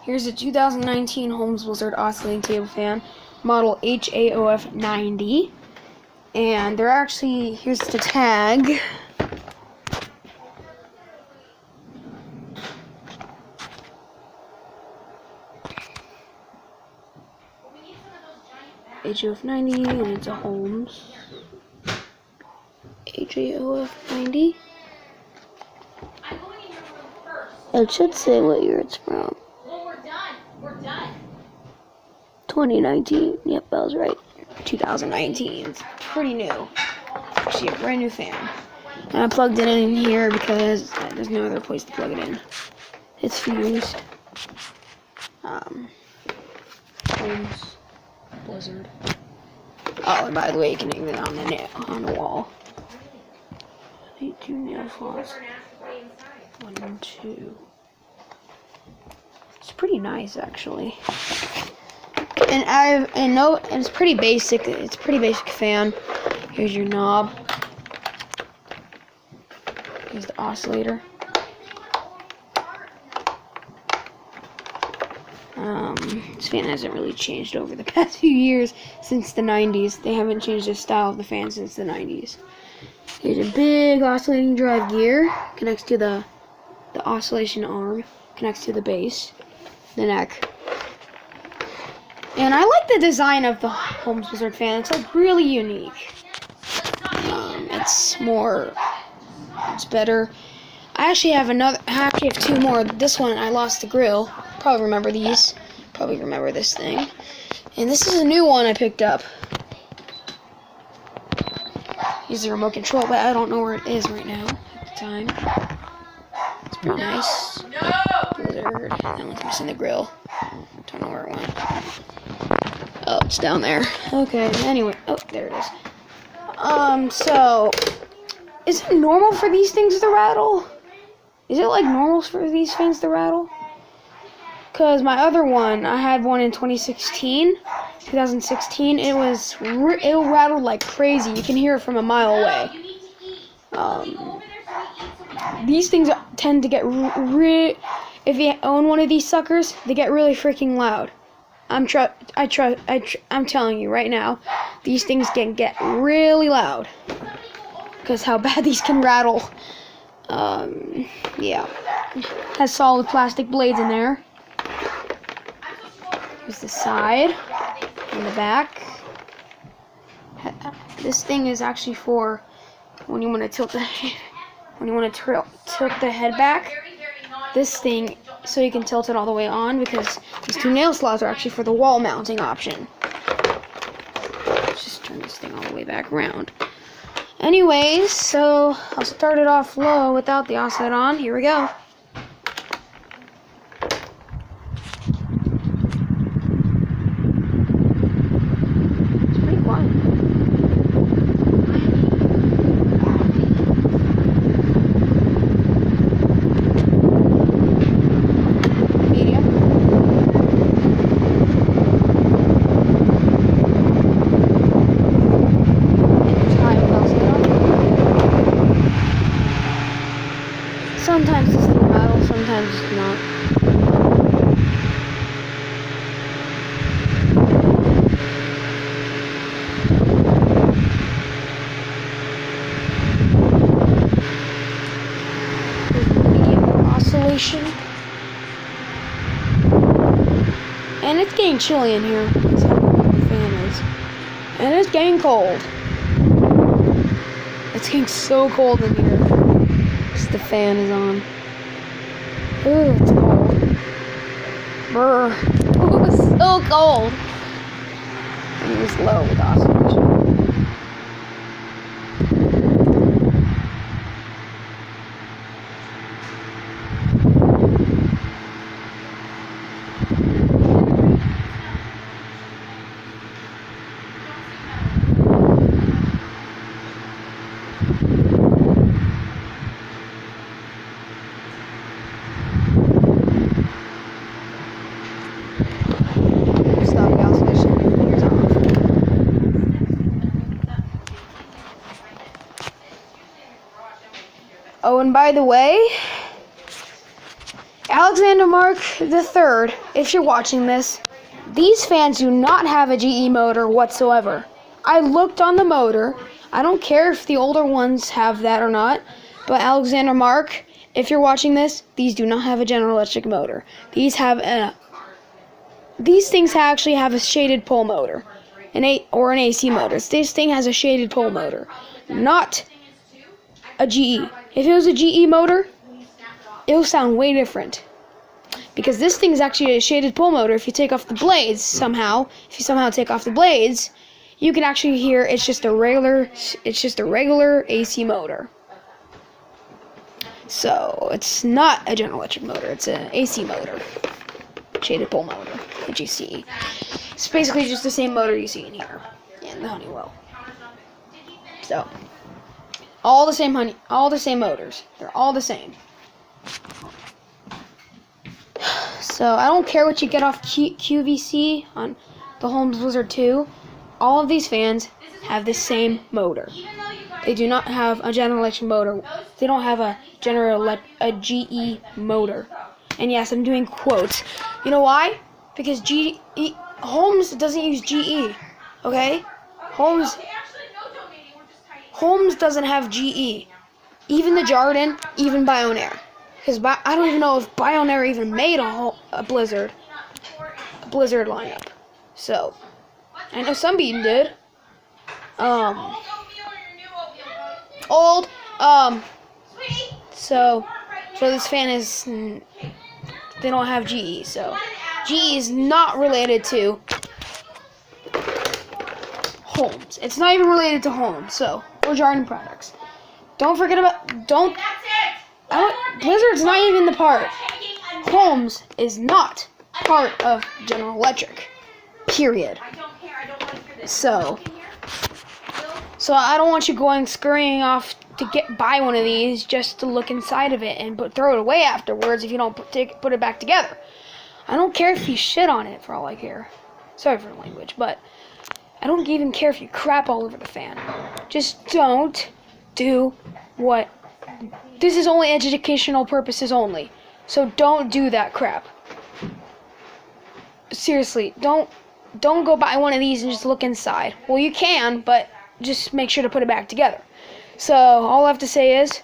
Here's a 2019 Holmes Blizzard oscillating table fan, model haof-90. And they're actually, here's the tag. haof-90, and it's a Holmes. haof-90. It should say what year it's from. Well, we're done. We're done. 2019. Yep, that was right. 2019. It's pretty new. Actually, a brand new fan. And I plugged it in here because there's no other place to plug it in. It's fused. Holmes Blizzard. Oh, and by the way, you can hang it on the wall. 2 nail slots. 1 and 2. It's pretty nice, actually. And it's pretty basic. It's a pretty basic fan. Here's your knob. Here's the oscillator. This fan hasn't really changed over the past few years since the 90s. They haven't changed the style of the fan since the 90s. Here's a big oscillating drive gear. Connects to the oscillation arm. Connects to the base, the neck. And I like the design of the Holmes Blizzard fan. It's like really unique. It's better. I actually have two more. This one, I lost the grill. Probably remember these. Probably remember this thing. And this is a new one I picked up. Here's the remote control, but I don't know where it is right now at the time. It's pretty nice. Blizzard. That one's missing the grill. Don't know where it went. Oh, it's down there. Okay, anyway. Oh, there it is. So, is it normal for these things to rattle? Is it like normal for these fans to rattle? Because my other one, I had one in 2016. It rattled like crazy. You can hear it from a mile away. These things tend to get if you own one of these suckers, they get really freaking loud. I'm telling you right now, these things can get really loud because how bad these can rattle. Yeah, has solid plastic blades in there. Here's the side and the back. This thing is actually for when you want to tilt the head back. This thing, so you can tilt it all the way on, because these 2 nail slots are actually for the wall mounting option. Let's just turn this thing all the way back around. Anyways, so I'll start it off low without the oscillator on. Here we go. It's pretty quiet. Sometimes this thing rattles, sometimes it's not. Medium oscillation. And it's getting chilly in here. That's how cold the fan is. And it's getting cold. It's getting so cold in here. The fan is on. Ooh, it's cold. Brr. Ooh, it's so cold. And it was low with oscillation. Oh, and by the way, Alexander Mark III, if you're watching this, these fans do not have a GE motor whatsoever. I looked on the motor. I don't care if the older ones have that or not, but Alexander Mark, if you're watching this, these do not have a General Electric motor. These things actually have a shaded pole motor, an AC motor. This thing has a shaded pole motor, not a GE. If it was a GE motor, it'll sound way different. Because this thing is actually a shaded pole motor. If you take off the blades somehow, take off the blades, you can actually hear it's just a regular AC motor. So it's not a General Electric motor, it's an AC motor. Shaded pole motor that you see. It's basically just the same motor you see in here. In the Honeywell. So all the same motors. They're all the same. So I don't care what you get off QVC on the Holmes Blizzard 2. All of these fans have the same motor. They do not have a General Electric motor. They don't have a GE motor. And yes, I'm doing quotes. You know why? Because Holmes doesn't use GE. Okay? Holmes doesn't have GE. Even the Jardin, even Bionaire. Because I don't even know if Bionaire even made a Blizzard lineup. So, I know some beaten did. Old. So this fan is, they don't have GE. So, GE is not related to Holmes. It's not even related to Holmes. So, or Jardin products. Don't forget about, Blizzard's not even the part. Holmes is not part of General Electric. Period. So I don't want you scurrying off to buy one of these just to look inside of it and throw it away afterwards if you don't put it back together. I don't care if you shit on it for all I care. Sorry for the language, but I don't even care if you crap all over the fan. Just don't do what. This is only educational purposes only. So don't do that crap. Seriously, don't go buy one of these and just look inside. Well, you can, but just make sure to put it back together. So all I have to say is,